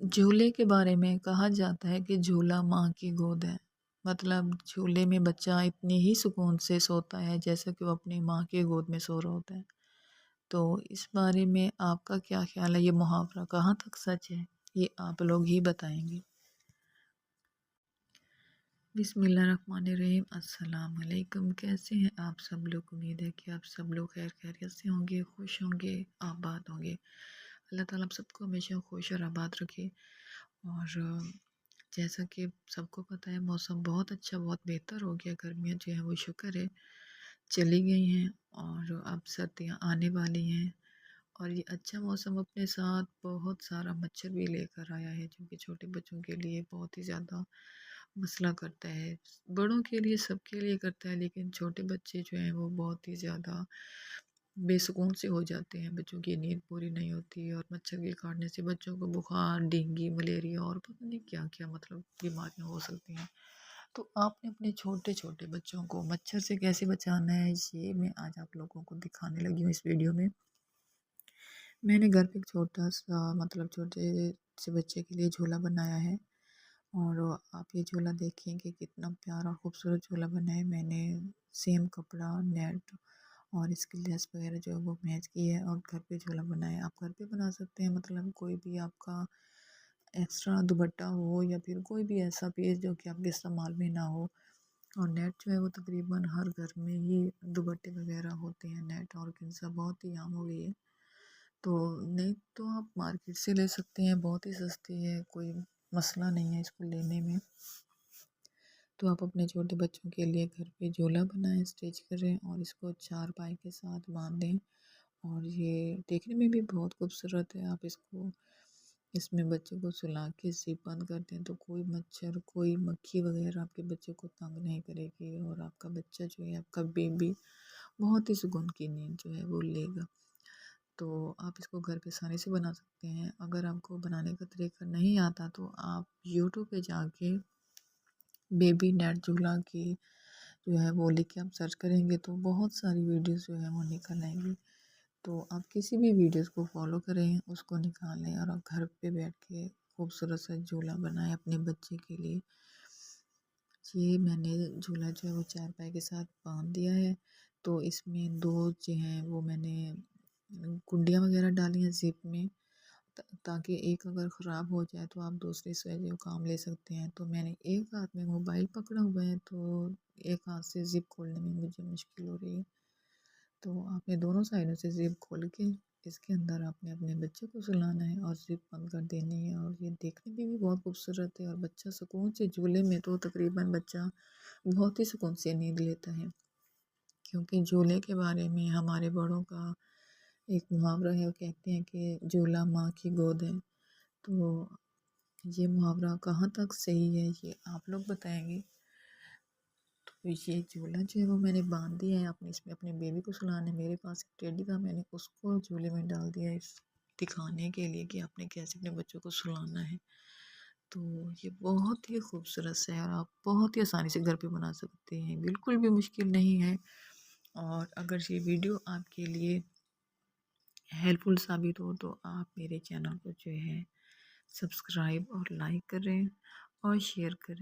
झूले के बारे में कहा जाता है कि झूला माँ की गोद है। मतलब झूले में बच्चा इतने ही सुकून से सोता है जैसा कि वो अपनी माँ की गोद में सो रहा होता है। तो इस बारे में आपका क्या ख़्याल है, ये मुहावरा कहाँ तक सच है? ये आप लोग ही बताएँगे। बिस्मिल्लाहिर्रहमानिर्रहीम, अस्सलाम वालेकुम। कैसे हैं आप सब लोग? उम्मीद है कि आप सब लोग खैर खैरियत से होंगे, खुश होंगे, आबाद होंगे। अल्लाह ताला आप सबको हमेशा खुश और आबाद रखे। और जैसा कि सबको पता है, मौसम बहुत अच्छा, बहुत बेहतर हो गया। गर्मियाँ जो हैं वो शुक्र है चली गई हैं और अब सर्दियाँ आने वाली हैं। और ये अच्छा मौसम अपने साथ बहुत सारा मच्छर भी लेकर आया है, जो कि छोटे बच्चों के लिए बहुत ही ज़्यादा मसला करता है। बड़ों के लिए, सबके लिए करता है, लेकिन छोटे बच्चे जो हैं वो बहुत ही ज़्यादा बेसुकून से हो जाते हैं। बच्चों की नींद पूरी नहीं होती और मच्छर के काटने से बच्चों को बुखार, डेंगू, मलेरिया और पता नहीं क्या-क्या मतलब बीमारियाँ हो सकती हैं। तो आपने अपने छोटे-छोटे बच्चों को मच्छर से कैसे बचाना है, ये मैं आज आप लोगों को दिखाने लगी हूँ इस वीडियो में। मैंने घर पे एक छोटा-सा मतलब छोटे से बच्चे के लिए झूला बनाया है और आप ये झूला देखिए कि कितना प्यारा और खूबसूरत झूला बना है। मैंने सेम कपड़ा, नेट और इसकी लेस वगैरह जो है वो मैच की है और घर पे झूला बनाया है। आप घर पे बना सकते हैं, मतलब कोई भी आपका एक्स्ट्रा दुपट्टा हो या फिर कोई भी ऐसा पीस जो कि आपके इस्तेमाल में ना हो। और नेट जो है वो तकरीबन हर घर में ही दुपट्टे वगैरह होते हैं। नेट ऑर्गेन्जा बहुत ही आम हो गई है। तो नहीं तो आप मार्केट से ले सकते हैं, बहुत ही सस्ती है, कोई मसला नहीं है इसको लेने में। तो आप अपने छोटे बच्चों के लिए घर पे झूला बनाएं, स्टिच करें और इसको चारपाई के साथ बांधें। और ये देखने में भी बहुत खूबसूरत है। आप इसको इसमें बच्चे को सुला के ज़िप बंद कर दें तो कोई मच्छर, कोई मक्खी वगैरह आपके बच्चे को तंग नहीं करेगी और आपका बच्चा जो है, आपका बेबी बहुत ही सुकून की नींद जो है वो लेगा। तो आप इसको घर पे आसानी से बना सकते हैं। अगर आपको बनाने का तरीका नहीं आता तो आप यूट्यूब पे जाके बेबी नेट झूला की जो है वो लिख के आप सर्च करेंगे तो बहुत सारी वीडियोस जो है वो निकल आएंगी। तो आप किसी भी वीडियोस को फॉलो करें, उसको निकालें और आप घर पे बैठ के खूबसूरत सा झूला बनाएं अपने बच्चे के लिए। ये मैंने झूला जो है वो चारपाई के साथ बांध दिया है। तो इसमें 2 जो हैं वो मैंने कुंडियाँ वगैरह डाली हैं ज़िप में, ताकि एक अगर ख़राब हो जाए तो आप दूसरी से जो काम ले सकते हैं। तो मैंने एक हाथ में मोबाइल पकड़ा हुआ है, तो एक हाथ से ज़िप खोलने में मुझे मुश्किल हो रही है। तो आपने दोनों साइडों से ज़िप खोल के इसके अंदर आपने अपने बच्चे को सुलाना है और ज़िप बंद कर देनी है। और ये देखने में भी बहुत खूबसूरत है और बच्चा सुकून से झूले में, तो तकरीबन बच्चा बहुत ही सुकून से नींद लेता है। क्योंकि झूले के बारे में हमारे बड़ों का एक मुहावरा है, वो कहते हैं कि झूला माँ की गोद है। तो ये मुहावरा कहाँ तक सही है, ये आप लोग बताएंगे। तो ये झूला जो है वो मैंने बांध दिया है, अपने इसमें अपने बेबी को सुलाना है। मेरे पास एक टेडी था, मैंने उसको झूले में डाल दिया है दिखाने के लिए कि आपने कैसे अपने बच्चों को सुलाना है। तो ये बहुत ही खूबसूरत सा है और आप बहुत ही आसानी से घर पे बना सकते हैं, बिल्कुल भी मुश्किल नहीं है। और अगर ये वीडियो आपके लिए हेल्पफुल साबित हो तो आप मेरे चैनल को जो है सब्सक्राइब और लाइक करें और शेयर करें।